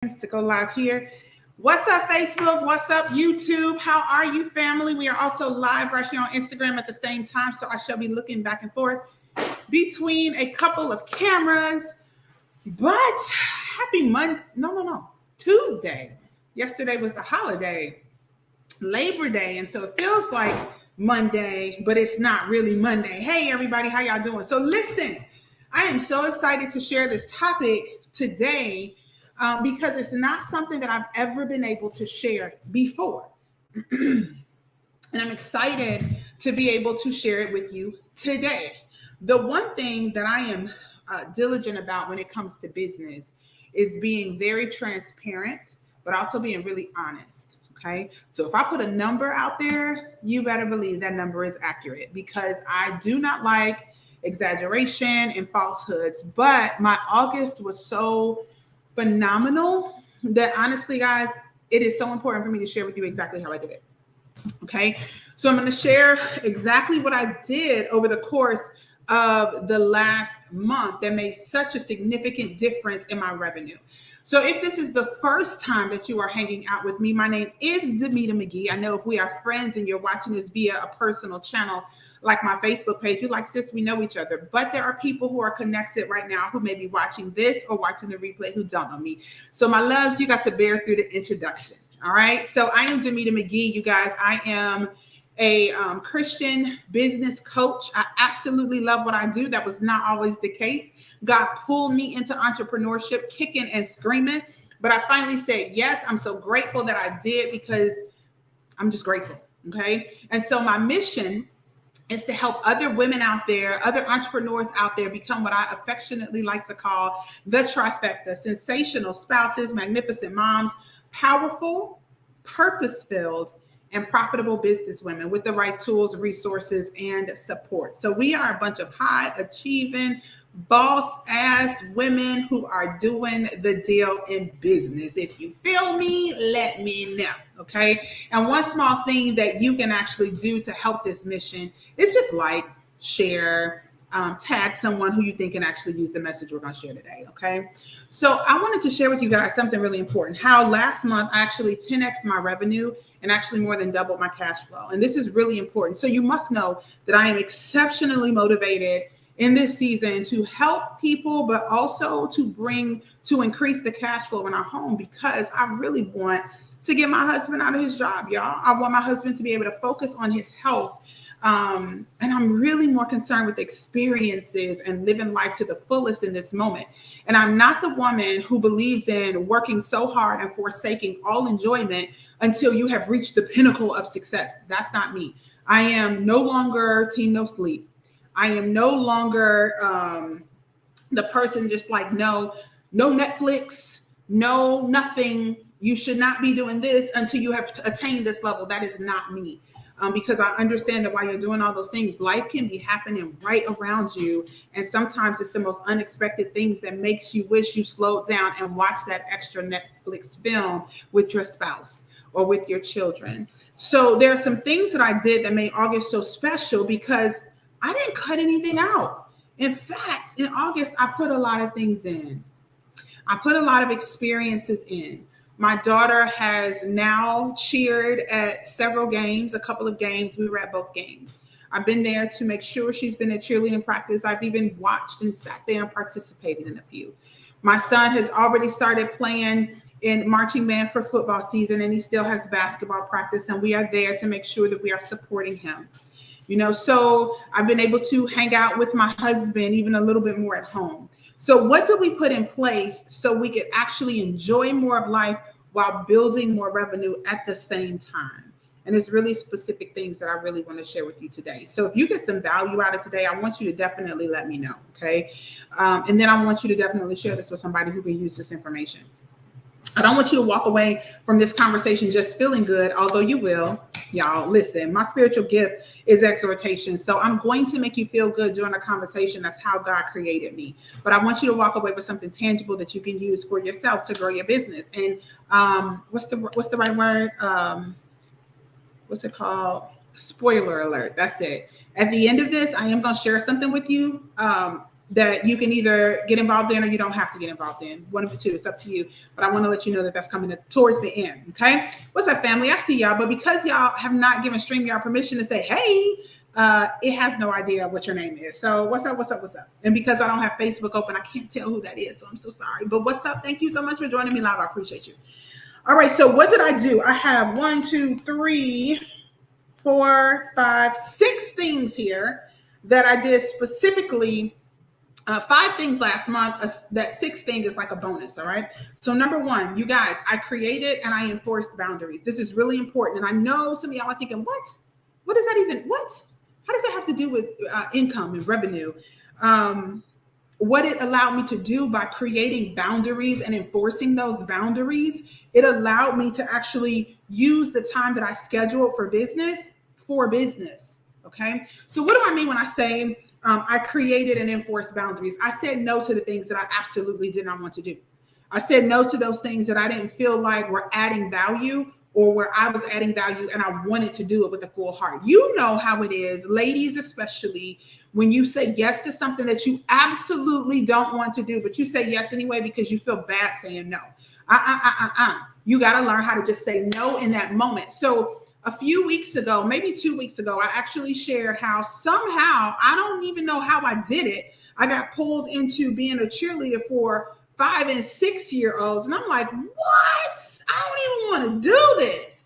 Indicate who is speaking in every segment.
Speaker 1: To go live here. What's up, Facebook? What's up, YouTube? How are you, family? We are also live right here on Instagram at the same time, so I shall be looking back and forth between a couple of cameras. But happy Monday. No. Tuesday. Yesterday was the holiday, Labor Day, and so it feels like Monday, but it's not really Monday. Hey, everybody, how y'all doing? So listen, I am so excited to share this topic today. Because it's not something that I've ever been able to share before. And I'm excited to be able to share it with you today. The one thing that I am diligent about when it comes to business is being very transparent, but also being really honest. Okay. So if I put a number out there, you better believe that number is accurate, because I do not like exaggeration and falsehoods. But my August was so phenomenal that honestly, guys, it is so important for me to share with you exactly how I did it. Okay, so I'm going to share exactly what I did over the course of the last month that made such a significant difference in my revenue. So if this is the first time that you are hanging out with me, my name is Demita McGee. I know if we are friends and you're watching this via a personal channel like my Facebook page, you're like, sis, we know each other. But there are people who are connected right now who may be watching this or watching the replay who don't know me. So my loves, you got to bear through the introduction. All right. So I am Demita McGee, you guys. I am a Christian business coach. I absolutely love what I do. That was not always the case. God pulled me into entrepreneurship, kicking and screaming. But I finally said, yes, I'm so grateful that I did, because I'm just grateful. Okay. And so my mission is to help other women out there, other entrepreneurs out there, become what I affectionately like to call the trifecta: sensational spouses, magnificent moms, powerful, purpose-filled, and profitable business women with the right tools, resources, and support. So we are a bunch of high achieving, boss ass women who are doing the deal in business. If you feel me, let me know. Okay. And one small thing that you can actually do to help this mission is just like, share, tag someone who you think can actually use the message we're going to share today. Okay. So I wanted to share with you guys something really important. How last month I actually 10x'd my revenue and actually more than doubled my cash flow. And this is really important. So you must know that I am exceptionally motivated in this season to help people, but also to increase the cash flow in our home, because I really want to get my husband out of his job, y'all. I want my husband to be able to focus on his health. And I'm really more concerned with experiences and living life to the fullest in this moment. And I'm not the woman who believes in working so hard and forsaking all enjoyment until you have reached the pinnacle of success. That's not me. I am no longer team no sleep. I am no longer the person just like, no Netflix, no nothing. You should not be doing this until you have attained this level. That is not me. Because I understand that while you're doing all those things, life can be happening right around you. And sometimes it's the most unexpected things that makes you wish you slowed down and watched that extra Netflix film with your spouse or with your children. So there are some things that I did that made August so special, because I didn't cut anything out. In fact, in August, I put a lot of things in. I put a lot of experiences in. My daughter has now cheered at several games, a couple of games. We were at both games. I've been there to make sure she's been at cheerleading practice. I've even watched and sat there and participated in a few. My son has already started playing in marching band for football season, and he still has basketball practice, and we are there to make sure that we are supporting him. You know, so I've been able to hang out with my husband even a little bit more at home. So what do we put in place so we could actually enjoy more of life while building more revenue at the same time? And it's really specific things that I really want to share with you today. So if you get some value out of today, I want you to definitely let me know. Okay. And then I want you to definitely share this with somebody who can use this information. I don't want you to walk away from this conversation just feeling good, although you will. Y'all, listen, my spiritual gift is exhortation. So I'm going to make you feel good during a conversation. That's how God created me. But I want you to walk away with something tangible that you can use for yourself to grow your business. And what's the right word? What's it called? Spoiler alert. That's it. At the end of this, I am going to share something with you that you can either get involved in or you don't have to get involved in. One of the two, it's up to you. But I want to let you know that that's coming towards the end. Okay. What's up, family? I see y'all, but because y'all have not given StreamYard permission to say, hey, it has no idea what your name is. So what's up? And because I don't have Facebook open, I can't tell who that is. So I'm so sorry. But what's up? Thank you so much for joining me live. I appreciate you. All right. So what did I do? I have 1, 2, 3, 4, 5, 6 things here that I did specifically. 5 things last month. That 6th thing is like a bonus. All right. So number 1, you guys, I created and I enforced boundaries. This is really important. And I know some of y'all are thinking, what? What does that even, what? How does that have to do with income and revenue? What it allowed me to do by creating boundaries and enforcing those boundaries, it allowed me to actually use the time that I scheduled for business. Okay. So what do I mean when I say I created and enforced boundaries? I said no to the things that I absolutely did not want to do. I said no to those things that I didn't feel like were adding value, or where I was adding value and I wanted to do it with a full heart. You know how it is, ladies, especially when you say yes to something that you absolutely don't want to do, but you say yes anyway because you feel bad saying no. You got to learn how to just say no in that moment. So a few weeks ago, maybe 2 weeks ago, I actually shared how somehow, I don't even know how I did it, I got pulled into being a cheerleader for 5 and 6 year olds. And I'm like, what? I don't even want to do this.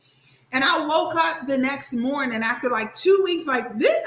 Speaker 1: And I woke up the next morning after like 2 weeks, like this,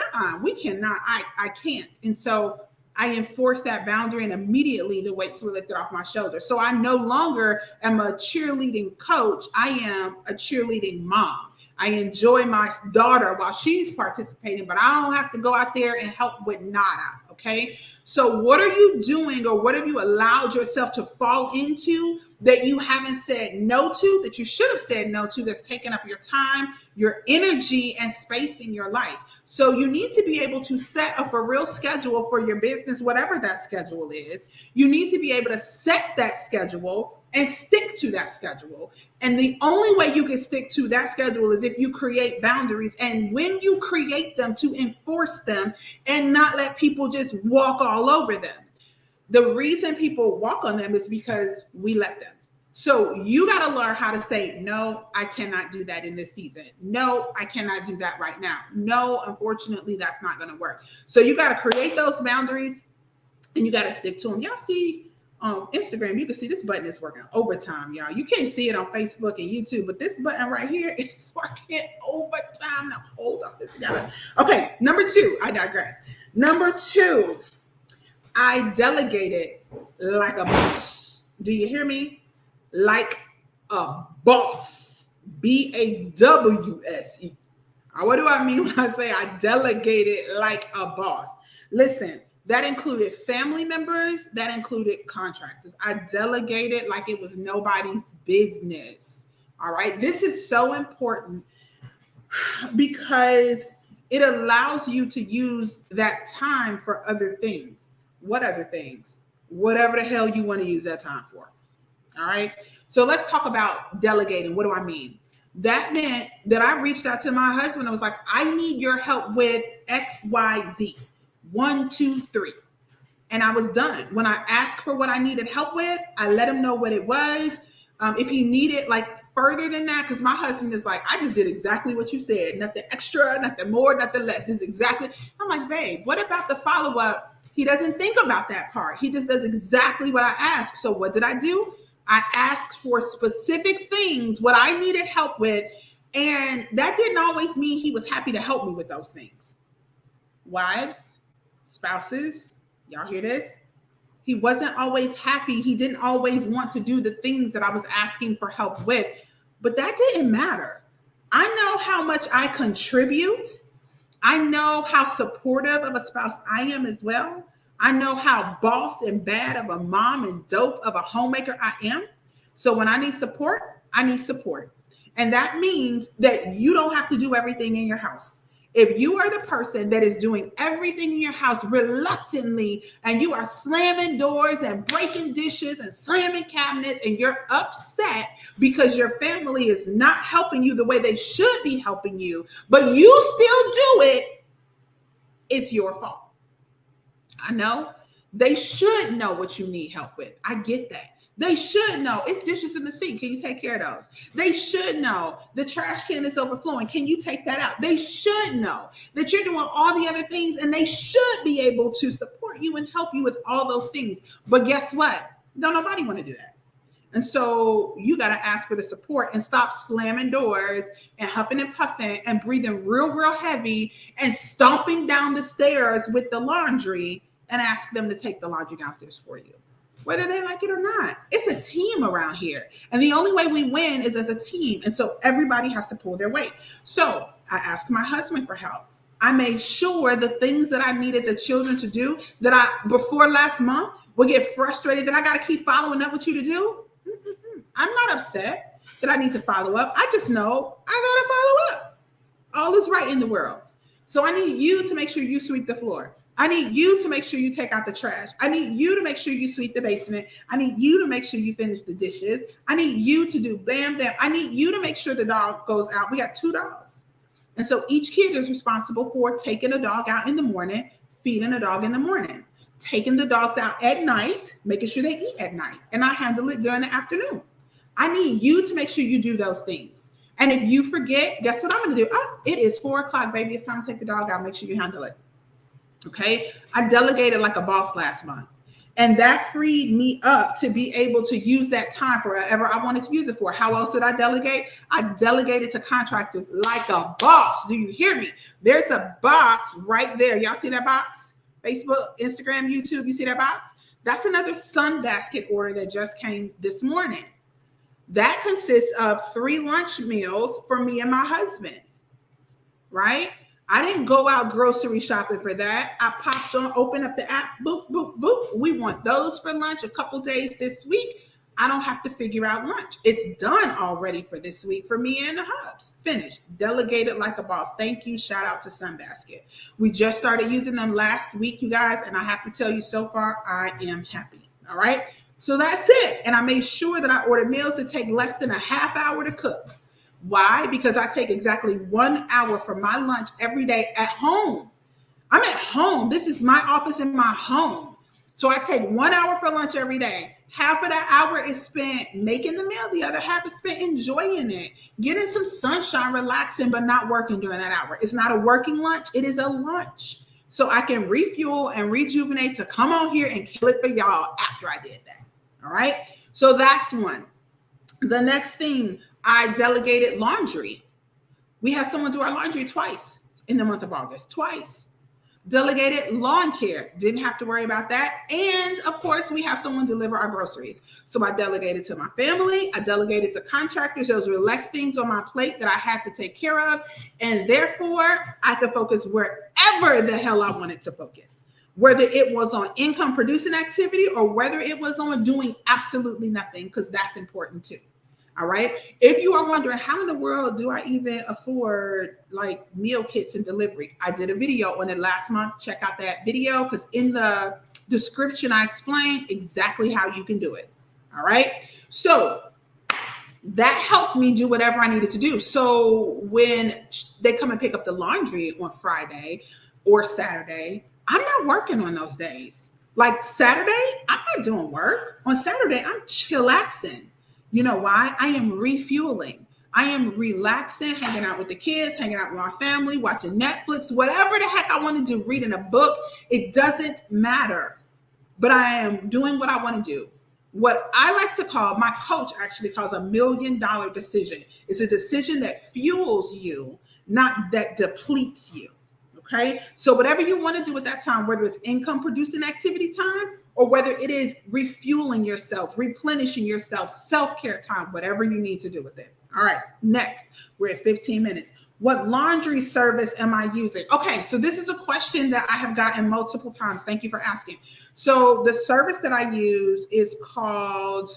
Speaker 1: we cannot, I can't. And so I enforced that boundary, and immediately the weights were lifted off my shoulders. So I no longer am a cheerleading coach. I am a cheerleading mom. I enjoy my daughter while she's participating, but I don't have to go out there and help with nada. Okay. So what are you doing, or what have you allowed yourself to fall into that you haven't said no to, that you should have said no to, that's taking up your time, your energy, and space in your life? So you need to be able to set up a real schedule for your business, whatever that schedule is. You need to be able to set that schedule and stick to that schedule. And the only way you can stick to that schedule is if you create boundaries. And when you create them, to enforce them and not let people just walk all over them. The reason people walk on them is because we let them. So you got to learn how to say, no, I cannot do that in this season. No, I cannot do that right now. No, unfortunately, that's not going to work. So you got to create those boundaries and you got to stick to them. Y'all see on Instagram, you can see this button is working overtime, y'all. You can't see it on Facebook and YouTube, but this button right here is working overtime. Now, hold on. This together. Okay, number 2, I digress. Number 2, I delegated like a boss. Do you hear me? Like a boss. BAWSE. What do I mean when I say I delegated like a boss? Listen, that included family members, that included contractors. I delegated like it was nobody's business. All right. This is so important because it allows you to use that time for other things. What other things? Whatever the hell you want to use that time for. All right. So let's talk about delegating. What do I mean? That meant that I reached out to my husband. I was like, I need your help with XYZ. 1, 2, 3. And I was done. When I asked for what I needed help with, I let him know what it was. If he needed like further than that, because my husband is like, I just did exactly what you said. Nothing extra, nothing more, nothing less. This is exactly. I'm like, babe, what about the follow-up? He doesn't think about that part. He just does exactly what I asked. So what did I do? I asked for specific things, what I needed help with. And that didn't always mean he was happy to help me with those things. Wives, spouses, y'all hear this? He wasn't always happy. He didn't always want to do the things that I was asking for help with, but that didn't matter. I know how much I contribute. I know how supportive of a spouse I am as well. I know how boss and bad of a mom and dope of a homemaker I am. So when I need support, I need support. And that means that you don't have to do everything in your house. If you are the person that is doing everything in your house reluctantly, and you are slamming doors and breaking dishes and slamming cabinets, and you're upset because your family is not helping you the way they should be helping you, but you still do it, it's your fault. I know They should know what you need help with. I get that. They should know it's dishes in the sink. Can you take care of those? They should know the trash can is overflowing. Can you take that out? They should know that you're doing all the other things, and they should be able to support you and help you with all those things. But guess what? Don't nobody want to do that. And so you got to ask for the support and stop slamming doors and huffing and puffing and breathing real, real heavy and stomping down the stairs with the laundry and ask them to take the laundry downstairs for you, whether they like it or not. It's a team around here. And the only way we win is as a team. And so everybody has to pull their weight. So I asked my husband for help. I made sure the things that I needed the children to do that I, before last month, would get frustrated that I got to keep following up with you to do. I'm not upset that I need to follow up. I just know I got to follow up. All is right in the world. So I need you to make sure you sweep the floor. I need you to make sure you take out the trash. I need you to make sure you sweep the basement. I need you to make sure you finish the dishes. I need you to do bam, bam. I need you to make sure the dog goes out. We got 2 dogs. And so each kid is responsible for taking a dog out in the morning, feeding a dog in the morning, taking the dogs out at night, making sure they eat at night. And I handle it during the afternoon. I need you to make sure you do those things. And if you forget, guess what I'm going to do? Oh, it is 4:00, baby. It's time to take the dog out. Make sure you handle it. Okay. I delegated like a boss last month, and that freed me up to be able to use that time for whatever I wanted to use it for. How else did I delegate? I delegated to contractors like a boss. Do you hear me? There's a box right there. Y'all see that box? Facebook, Instagram, YouTube. You see that box? That's another Sunbasket order that just came this morning. That consists of 3 lunch meals for me and my husband, right? I didn't go out grocery shopping for that. I popped on, opened up the app, boop, boop, boop. We want those for lunch a couple days this week. I don't have to figure out lunch. It's done already for this week for me and the hubs. Finished. Delegated like a boss. Thank you. Shout out to Sunbasket. We just started using them last week, you guys, and I have to tell you, so far, I am happy. All right? So that's it. And I made sure that I ordered meals that take less than a half hour to cook. Why? Because I take exactly 1 hour for my lunch every day at home. I'm at home. This is my office in my home. So I take 1 hour for lunch every day. Half of that hour is spent making the meal. The other half is spent enjoying it, getting some sunshine, relaxing, but not working during that hour. It's not a working lunch. It is a lunch. So I can refuel and rejuvenate to come on here and kill it for y'all after I did that. All right. So that's one. The next thing, I delegated laundry. We had someone do our laundry twice in the month of August, twice. Delegated lawn care. Didn't have to worry about that. And of course, we have someone deliver our groceries. So I delegated to my family. I delegated to contractors. Those were less things on my plate that I had to take care of. And therefore, I could focus wherever the hell I wanted to focus. Whether it was on income producing activity or whether it was on doing absolutely nothing, because that's important too. All right. If you are wondering how in the world do I even afford like meal kits and delivery, I did a video on it last month. Check out that video because in the description, I explained exactly how you can do it. All right. So that helped me do whatever I needed to do. So when they come and pick up the laundry on Friday or Saturday, I'm not working on those days. Like Saturday, I'm not doing work. On Saturday, I'm chillaxing. You know why? I am refueling. I am relaxing, hanging out with the kids, hanging out with my family, watching Netflix, whatever the heck I want to do, reading a book. It doesn't matter. But I am doing what I want to do. What I like to call, my coach actually calls $1 million decision. It's a decision that fuels you, not that depletes you. Okay. So whatever you want to do at that time, whether it's income producing activity time or whether it is refueling yourself, replenishing yourself, self-care time, whatever you need to do with it. All right. Next, we're at 15 minutes. What laundry service am I using? Okay. So this is a question that I have gotten multiple times. Thank you for asking. So the service that I use is called,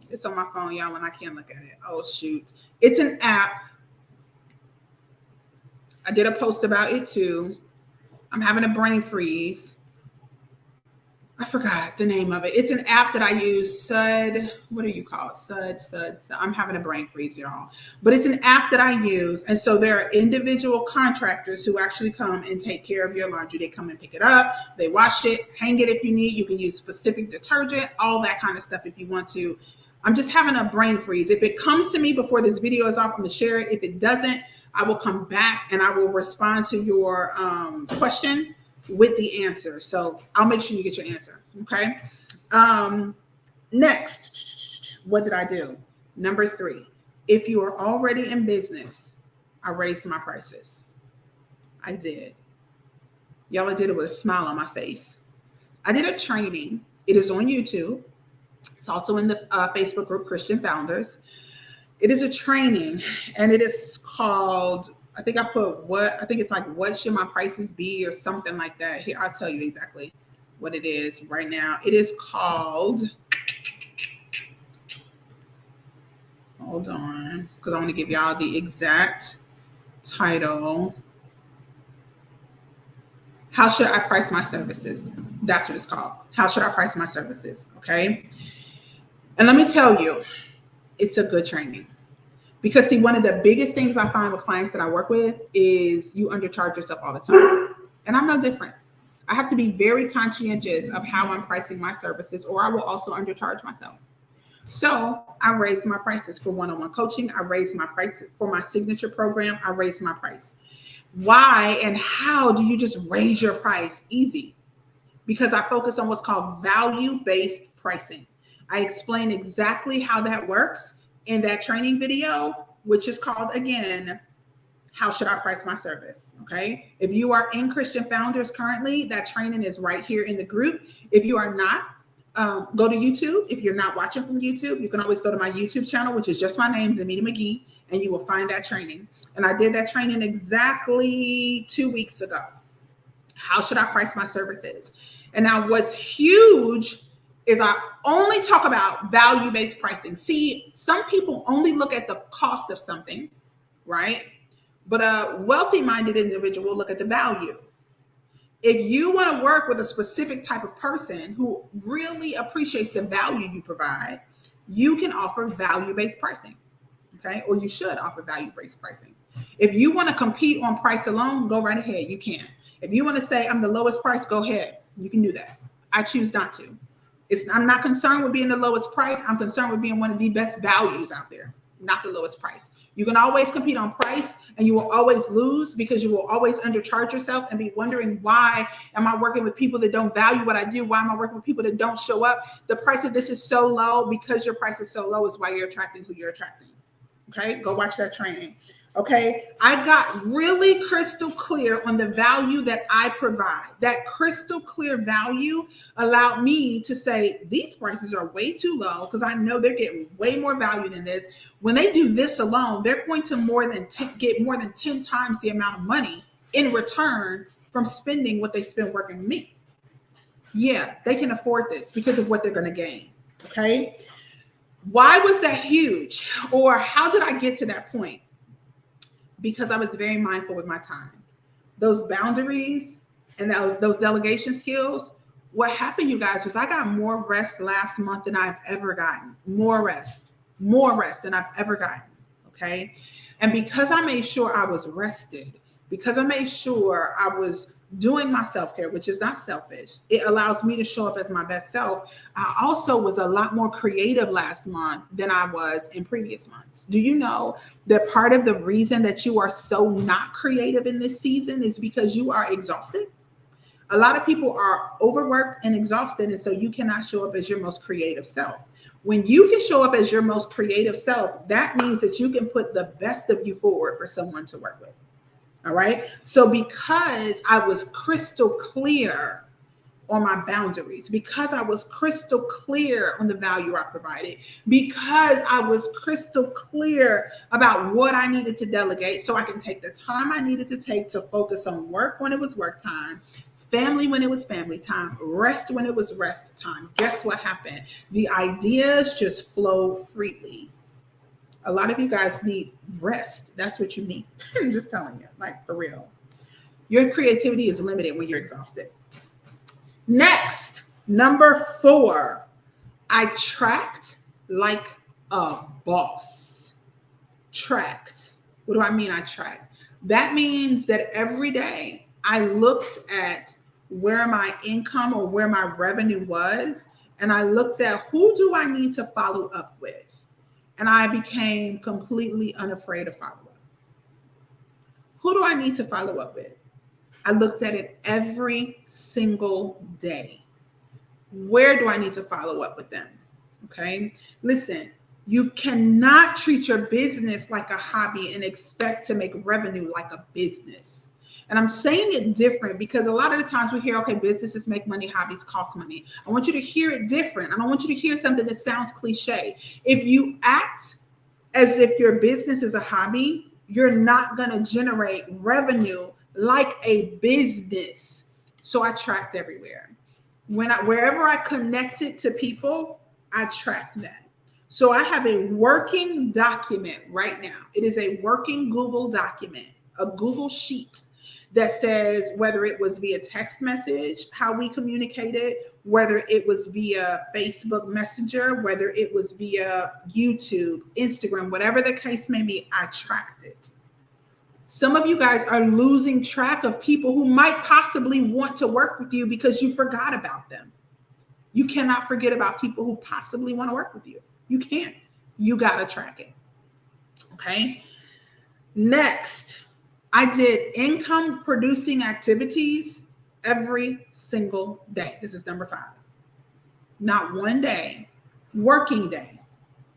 Speaker 1: it's on my phone, y'all, and I can't look at it. Oh, shoot. It's an app. I did a post about it too. I'm having a brain freeze. I forgot the name of it. It's an app that I use. SUD. What do you call it? SUD. I'm having a brain freeze, y'all. But it's an app that I use. And so there are individual contractors who actually come and take care of your laundry. They come and pick it up. They wash it, hang it if you need. You can use specific detergent, all that kind of stuff if you want to. I'm just having a brain freeze. If it comes to me before this video is off, I'm going to share it. If it doesn't, I will come back and I will respond to your question with the answer. So I'll make sure you get your answer. Okay. Next, what did I do? Number 3, if you are already in business, I raised my prices. I did. Y'all, I did it with a smile on my face. I did a training. It is on YouTube. It's also in the Facebook group, Christian Founders. It is a training and it is called, I think it's like, what should my prices be or something like that. Here, I'll tell you exactly what it is right now. It is called, hold on, because I want to give y'all the exact title. How should I price my services? That's what it's called. How should I price my services? Okay. And let me tell you, it's a good training. Because see, one of the biggest things I find with clients that I work with is you undercharge yourself all the time. And I'm no different. I have to be very conscientious of how I'm pricing my services, or I will also undercharge myself. So I raised my prices for one-on-one coaching. I raised my price for my signature program. I raised my price. Why and how do you just raise your price? Easy. Because I focus on what's called value-based pricing. I explain exactly how that works in that training video, which is called, again, How Should I Price My Service? Okay. If you are in Christian Founders currently, that training is right here in the group. If you are not, go to YouTube. If you're not watching from YouTube, you can always go to my YouTube channel, which is just my name, Zamita McGee, and you will find that training. And I did that training exactly 2 weeks ago. How should I price my services? And now what's huge is I only talk about value-based pricing. See, some people only look at the cost of something, right? But a wealthy-minded individual will look at the value. If you want to work with a specific type of person who really appreciates the value you provide, you can offer value-based pricing, okay? Or you should offer value-based pricing. If you want to compete on price alone, go right ahead, you can. If you want to say, I'm the lowest price, go ahead, you can do that. I choose not to. I'm not concerned with being the lowest price. I'm concerned with being one of the best values out there, not the lowest price. You can always compete on price and you will always lose because you will always undercharge yourself and be wondering, why am I working with people that don't value what I do? Why am I working with people that don't show up? The price of this is so low. Because your price is so low is why you're attracting who you're attracting. Okay, go watch that training. Okay, I got really crystal clear on the value that I provide. That crystal clear value allowed me to say, these prices are way too low because I know they're getting way more value than this. When they do this alone, they're going to get more than 10 times the amount of money in return from spending what they spend working with me. Yeah, they can afford this because of what they're going to gain. Okay, why was that huge? Or how did I get to that point? Because I was very mindful with my time. Those boundaries and those delegation skills, what happened, you guys, was I got more rest last month than I've ever gotten. More rest than I've ever gotten, okay? And because I made sure I was rested, because I made sure I was doing my self-care, which is not selfish, it allows me to show up as my best self. I also was a lot more creative last month than I was in previous months. Do you know that part of the reason that you are so not creative in this season is because you are exhausted? A lot of people are overworked and exhausted, and so you cannot show up as your most creative self. When you can show up as your most creative self, that means that you can put the best of you forward for someone to work with. All right. So because I was crystal clear on my boundaries, because I was crystal clear on the value I provided, because I was crystal clear about what I needed to delegate so I can take the time I needed to take to focus on work when it was work time, family when it was family time, rest when it was rest time. Guess what happened? The ideas just flow freely. A lot of you guys need rest. That's what you need. I'm just telling you, like, for real. Your creativity is limited when you're exhausted. Next, Number 4, I tracked like a boss. Tracked. What do I mean I tracked? That means that every day I looked at where my income or where my revenue was, and I looked at who do I need to follow up with. And I became completely unafraid of follow up. Who do I need to follow up with? I looked at it every single day. Where do I need to follow up with them? Okay. Listen, you cannot treat your business like a hobby and expect to make revenue like a business. And I'm saying it different because a lot of the times we hear, okay, businesses make money, hobbies cost money. I want you to hear it different. I don't want you to hear something that sounds cliche. If you act as if your business is a hobby, you're not going to generate revenue like a business. So I tracked everywhere. Wherever I connected to people, I tracked that. So I have a working document right now. It is a working Google document, a Google sheet that says whether it was via text message, how we communicated, whether it was via Facebook Messenger, whether it was via YouTube, Instagram, whatever the case may be, I tracked it. Some of you guys are losing track of people who might possibly want to work with you because you forgot about them. You cannot forget about people who possibly want to work with you. You can't. You got to track it. Okay. Next, I did income producing activities every single day. This is number 5. Not one day, working day.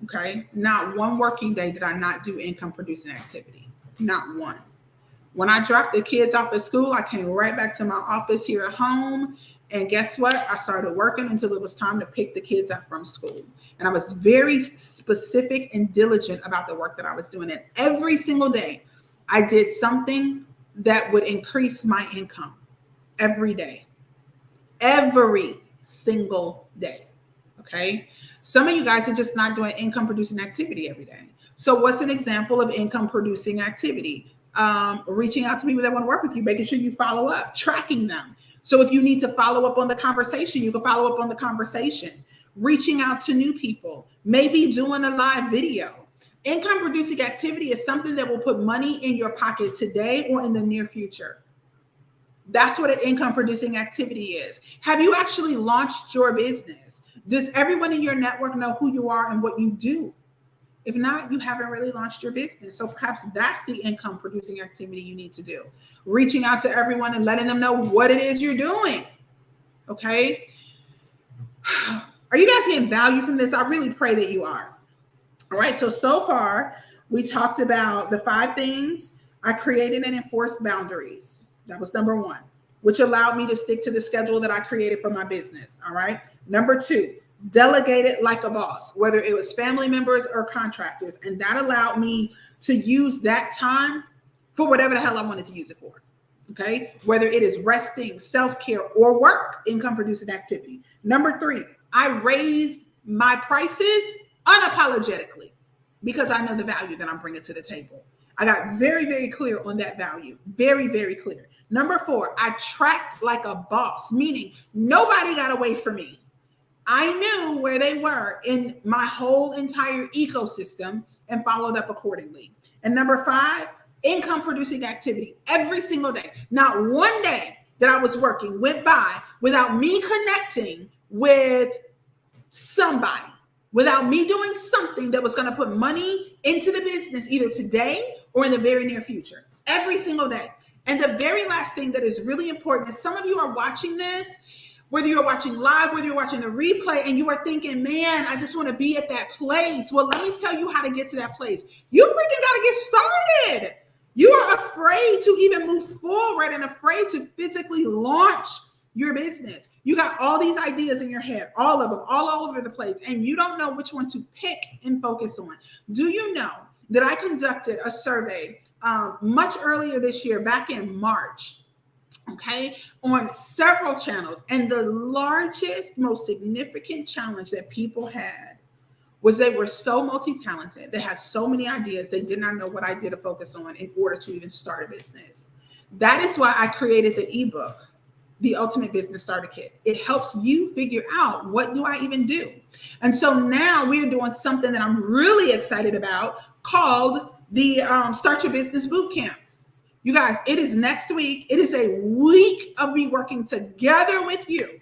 Speaker 1: Okay. Not one working day did I not do income producing activity. Not one. When I dropped the kids off at school, I came right back to my office here at home. And guess what? I started working until it was time to pick the kids up from school. And I was very specific and diligent about the work that I was doing. And every single day, I did something that would increase my income every day. Every single day. Okay. Some of you guys are just not doing income producing activity every day. So what's an example of income producing activity? Reaching out to people that want to work with you, making sure you follow up, tracking them. So if you need to follow up on the conversation, you can follow up on the conversation, reaching out to new people, maybe doing a live video. Income producing activity is something that will put money in your pocket today or in the near future. That's what an income producing activity is. Have you actually launched your business? Does everyone in your network know who you are and what you do? If not, you haven't really launched your business. So perhaps that's the income producing activity you need to do. Reaching out to everyone and letting them know what it is you're doing. Okay. Are you guys getting value from this? I really pray that you are. All right. So far, we talked about the 5 things. I created and enforced boundaries. That was number 1, which allowed me to stick to the schedule that I created for my business. All right. Number 2, delegated like a boss, whether it was family members or contractors. And that allowed me to use that time for whatever the hell I wanted to use it for. Okay. Whether it is resting, self-care, or work, income producing activity. Number 3, I raised my prices unapologetically because I know the value that I'm bringing to the table. I got very, very clear on that value. Very, very clear. Number 4, I tracked like a boss, meaning nobody got away from me. I knew where they were in my whole entire ecosystem and followed up accordingly. And number 5, income producing activity every single day. Not one day that I was working went by without me connecting with somebody, without me doing something that was going to put money into the business either today or in the very near future. Every single day. And the very last thing that is really important is some of you are watching this, whether you're watching live, whether you're watching the replay, and you are thinking, man, I just want to be at that place. Well, let me tell you how to get to that place. You freaking got to get started. You are afraid to even move forward and afraid to physically launch your business. You got all these ideas in your head, all of them, all over the place, and you don't know which one to pick and focus on. Do you know that I conducted a survey much earlier this year, back in March, okay, on several channels. And the largest, most significant challenge that people had was they were so multi-talented. They had so many ideas. They did not know what idea to focus on in order to even start a business. That is why I created the ebook, the Ultimate Business Starter Kit. It helps you figure out, what do I even do? And so now we're doing something that I'm really excited about called the Start Your Business Bootcamp. You guys, it is next week. It is a week of me working together with you.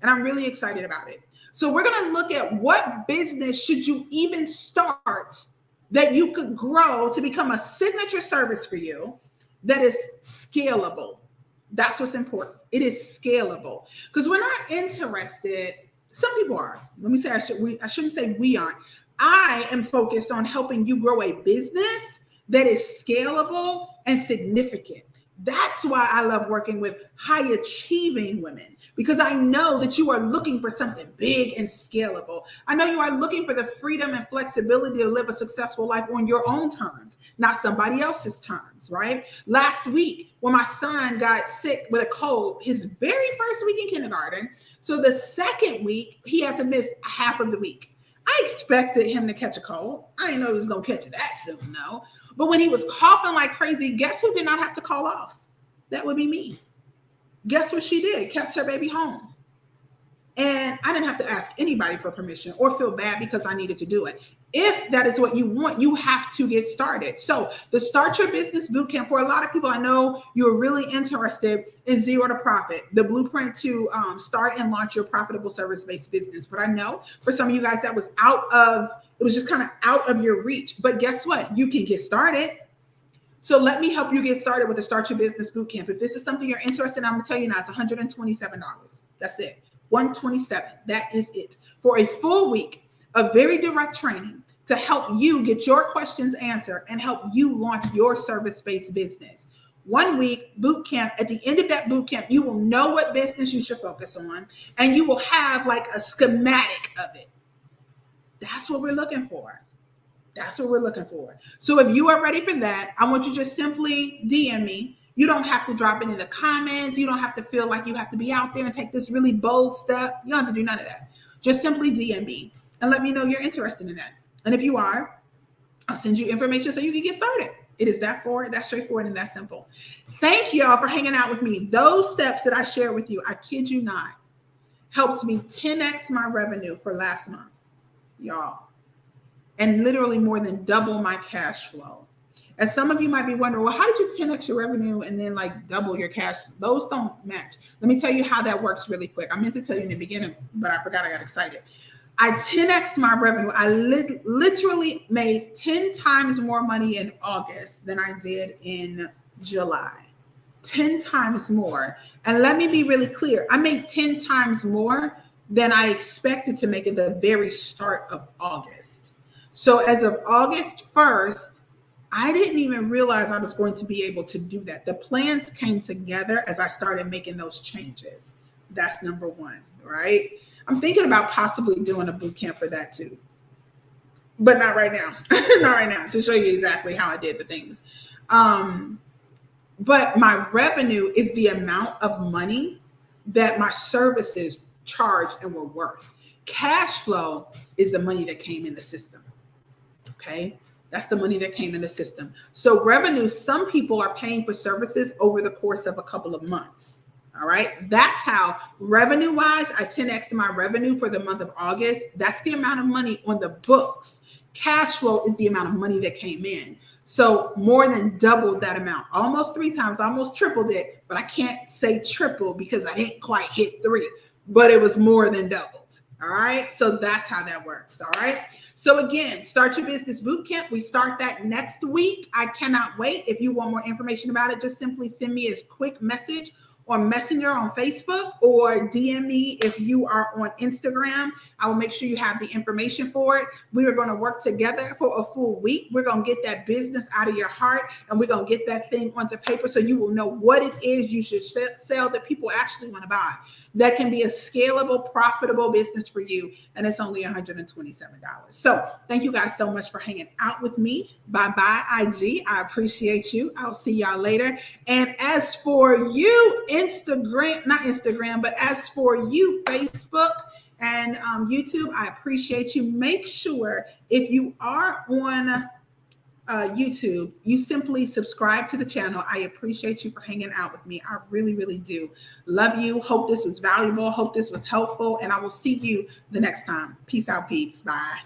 Speaker 1: And I'm really excited about it. So we're going to look at what business should you even start that you could grow to become a signature service for you that is scalable. That's what's important. It is scalable, because we're not interested. Some people are. Let me say, I shouldn't say we aren't. I am focused on helping you grow a business that is scalable and significant. That's why I love working with high achieving women, because I know that you are looking for something big and scalable. I know you are looking for the freedom and flexibility to live a successful life on your own terms, not somebody else's terms, right? Last week, when my son got sick with a cold, his very first week in kindergarten, so the second week, he had to miss half of the week. I expected him to catch a cold. I didn't know he was going to catch it that soon, no. But when he was coughing like crazy, guess who did not have to call off? That would be me. Guess what she did? Kept her baby home. And I didn't have to ask anybody for permission or feel bad because I needed to do it. If that is what you want, you have to get started. So the Start Your Business Bootcamp, for a lot of people, I know you're really interested in Zero to Profit, the blueprint to start and launch your profitable service-based business. But I know for some of you guys that was it was just kind of out of your reach. But guess what? You can get started. So let me help you get started with the Start Your Business Bootcamp. If this is something you're interested in, I'm going to tell you now, it's $127. That's it. $127. That is it. For a full week of very direct training to help you get your questions answered and help you launch your service-based business. 1 week boot camp. At the end of that boot camp, you will know what business you should focus on, and you will have like a schematic of it. That's what we're looking for. That's what we're looking for. So if you are ready for that, I want you to just simply DM me. You don't have to drop it in the comments. You don't have to feel like you have to be out there and take this really bold step. You don't have to do none of that. Just simply DM me and let me know you're interested in that. And if you are, I'll send you information so you can get started. It is that straightforward and that simple. Thank y'all for hanging out with me. Those steps that I shared with you, I kid you not, helped me 10x my revenue for last month, y'all. And literally more than double my cash flow. And some of you might be wondering, well, how did you 10x your revenue and then like double your cash? Those don't match. Let me tell you how that works really quick. I meant to tell you in the beginning, but I forgot. I got excited. I 10x my revenue. I literally made 10 times more money in August than I did in July. 10 times more. And let me be really clear. I made 10 times more than I expected to make at the very start of August. So as of August 1st, I didn't even realize I was going to be able to do that. The plans came together as I started making those changes. That's number one, right? I'm thinking about possibly doing a boot camp for that too. But not right now. Not right now, to show you exactly how I did the things. But my revenue is the amount of money that my services charged and were worth. Cash flow is the money that came in the system. Okay, that's the money that came in the system. So revenue, some people are paying for services over the course of a couple of months. All right, that's how revenue wise, I 10x'd my revenue for the month of August. That's the amount of money on the books. Cash flow is the amount of money that came in. So more than doubled that amount, almost 3 times, almost tripled it. But I can't say triple because I didn't quite hit 3, but it was more than doubled. All right, so that's how that works. All right. So again, Start Your Business Bootcamp. We start that next week. I cannot wait. If you want more information about it, just simply send me a quick message on Messenger on Facebook or DM me if you are on Instagram. I will make sure you have the information for it. We are going to work together for a full week. We're going to get that business out of your heart and we're going to get that thing onto paper so you will know what it is you should sell that people actually want to buy. That can be a scalable, profitable business for you. And it's only $127. So thank you guys so much for hanging out with me. Bye-bye, IG. I appreciate you. I'll see y'all later. And as for you, not Instagram, but as for you, Facebook and YouTube, I appreciate you. Make sure if you are on YouTube, you simply subscribe to the channel. I appreciate you for hanging out with me. I really, really do. Love you. Hope this was valuable. Hope this was helpful. And I will see you the next time. Peace out, peeps. Bye.